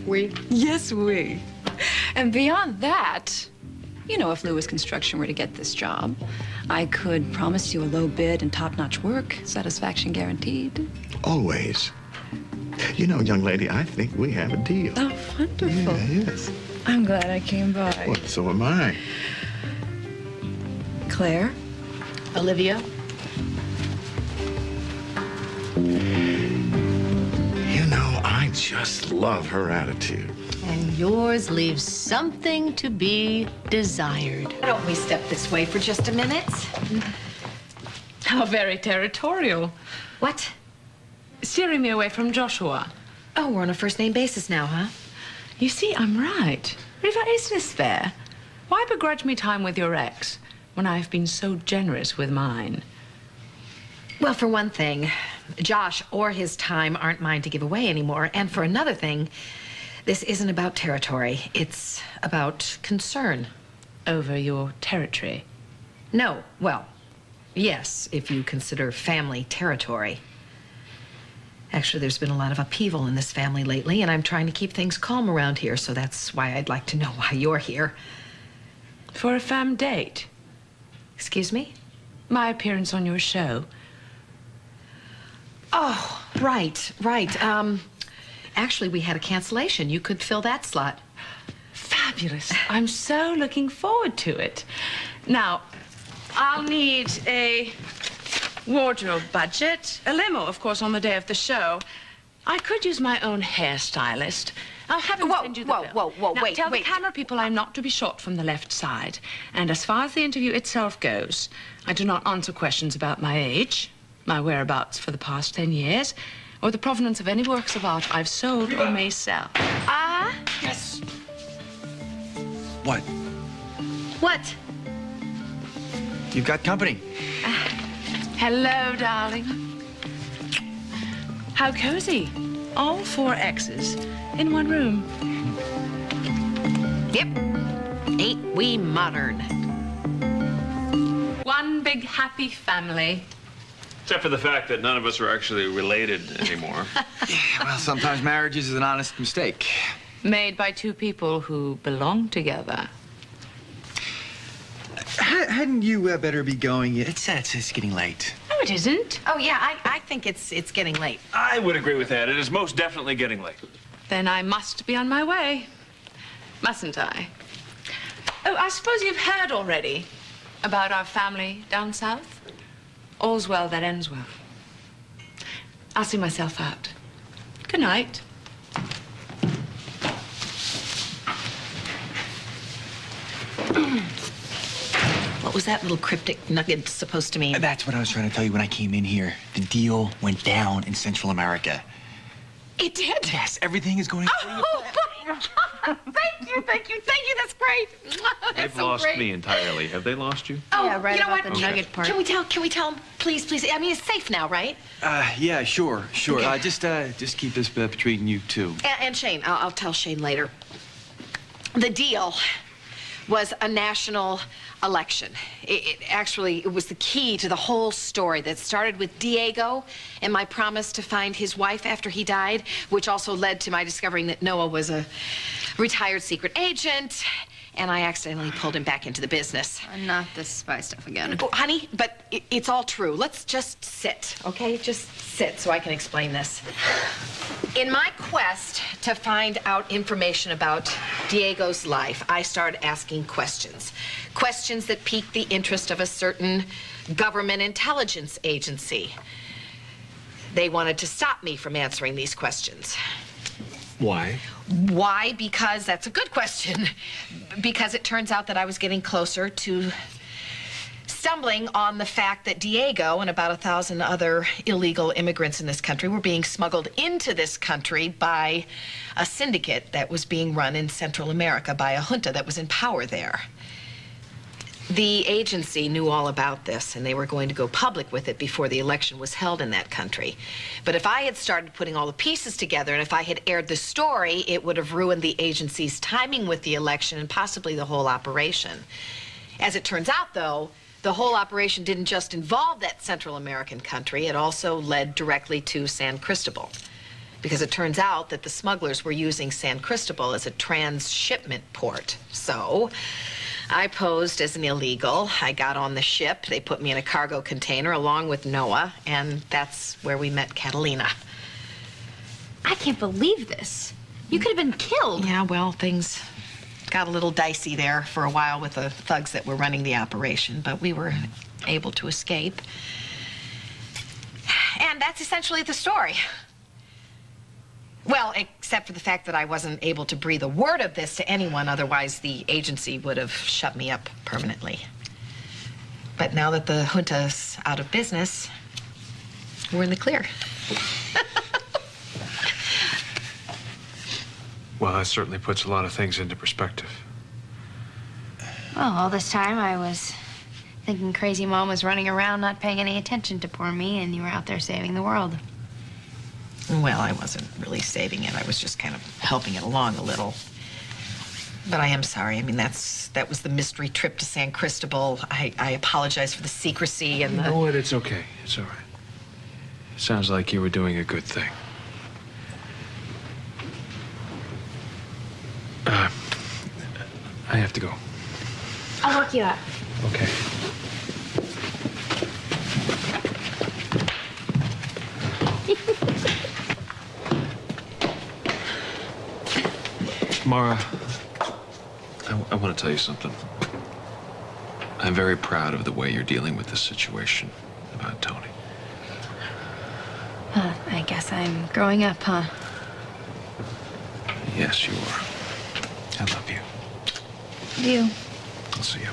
We? Yes, we. And beyond that, you know, if Lewis Construction were to get this job, I could promise you a low bid and top-notch work, satisfaction guaranteed. Always. You know, young lady, I think we have a deal. Oh, wonderful. Yeah, yes. I'm glad I came by. Well, so am I. Claire? Olivia? You know, I just love her attitude. And yours leaves something to be desired. Why don't we step this way for just a minute? How very territorial. What? Steering me away from Joshua. Oh, we're on a first-name basis now, huh? You see, I'm right. Reva, is this fair? Why begrudge me time with your ex when I've been so generous with mine? Well, for one thing, Josh or his time aren't mine to give away anymore. And for another thing, this isn't about territory. It's about concern. Over your territory? No, well, yes, if you consider family territory. Actually, there's been a lot of upheaval in this family lately, and I'm trying to keep things calm around here, so that's why I'd like to know why you're here. For a fam date? Excuse me? My appearance on your show. Oh, right. Actually, we had a cancellation. You could fill that slot. Fabulous. I'm so looking forward to it. Now, I'll need a wardrobe budget, a limo, of course, on the day of the show. I could use my own hairstylist. I'll have him send you the bill. Whoa, now, wait, tell the camera people I'm not to be shot from the left side. And as far as the interview itself goes, I do not answer questions about my age, my whereabouts for the past 10 years, or the provenance of any works of art I've sold or may sell. Ah? Yes. What? What? You've got company. Hello, darling. How cozy. All 4 exes in one room. Yep. Ain't we modern? One big happy family. Except for the fact that none of us are actually related anymore. Yeah, well, sometimes marriage is an honest mistake. Made by 2 people who belong together. Hadn't you better be going? It's getting late. No, it isn't. Oh, yeah, I think it's getting late. I would agree with that. It is most definitely getting late. Then I must be on my way. Mustn't I? Oh, I suppose you've heard already about our family down south? All's well that ends well. I'll see myself out. Good night. What was that little cryptic nugget supposed to mean? That's what I was trying to tell you when I came in here. The deal went down in Central America. It did? Yes, everything is going Oh, my God. Thank you. That's great. That's They've so lost great. me entirely. Have they lost you? Oh, Yeah, right you know about what? the nugget part. Can we tell them, please? I mean, it's safe now, right? Yeah, sure. Okay. Just keep this between you two. And Shane, I'll tell Shane later. The deal was a national election. It was the key to the whole story that started with Diego and my promise to find his wife after he died, which also led to my discovering that Noah was a retired secret agent, and I accidentally pulled him back into the business. Not this spy stuff again. Oh, honey, but it's all true. Let's just sit, okay? Just sit so I can explain this. In my quest to find out information about Diego's life, I started asking questions. Questions that piqued the interest of a certain government intelligence agency. They wanted to stop me from answering these questions. Why? Why? Because that's a good question. Because it turns out that I was getting closer to stumbling on the fact that Diego and about 1,000 other illegal immigrants in this country were being smuggled into this country by a syndicate that was being run in Central America by a junta that was in power there. The agency knew all about this, and they were going to go public with it before the election was held in that country. But if I had started putting all the pieces together, and if I had aired the story, it would have ruined the agency's timing with the election and possibly the whole operation. As it turns out, though, the whole operation didn't just involve that Central American country. It also led directly to San Cristobal. because it turns out that the smugglers were using San Cristobal as a transshipment port. So I posed as an illegal. I got on the ship. They put me in a cargo container along with Noah, and that's where we met Catalina. I can't believe this. You could have been killed. Yeah, well, things got a little dicey there for a while with the thugs that were running the operation, but we were able to escape. And that's essentially the story. Well, except for the fact that I wasn't able to breathe a word of this to anyone, otherwise the agency would have shut me up permanently. But now that the junta's out of business, we're in the clear. Well, that certainly puts a lot of things into perspective. Well, all this time I was thinking crazy mom was running around not paying any attention to poor me, and you were out there saving the world. Well, I wasn't really saving it. I was just kind of helping it along a little. But I am sorry. I mean, that was the mystery trip to San Cristobal. I apologize for the secrecy and You the... know what? It's okay. It's all right. Sounds like you were doing a good thing. I have to go. I'll look you up. Okay. Marah, I want to tell you something. I'm very proud of the way you're dealing with this situation about Tony. I guess I'm growing up, huh? Yes, you are. I love you. You. I'll see you.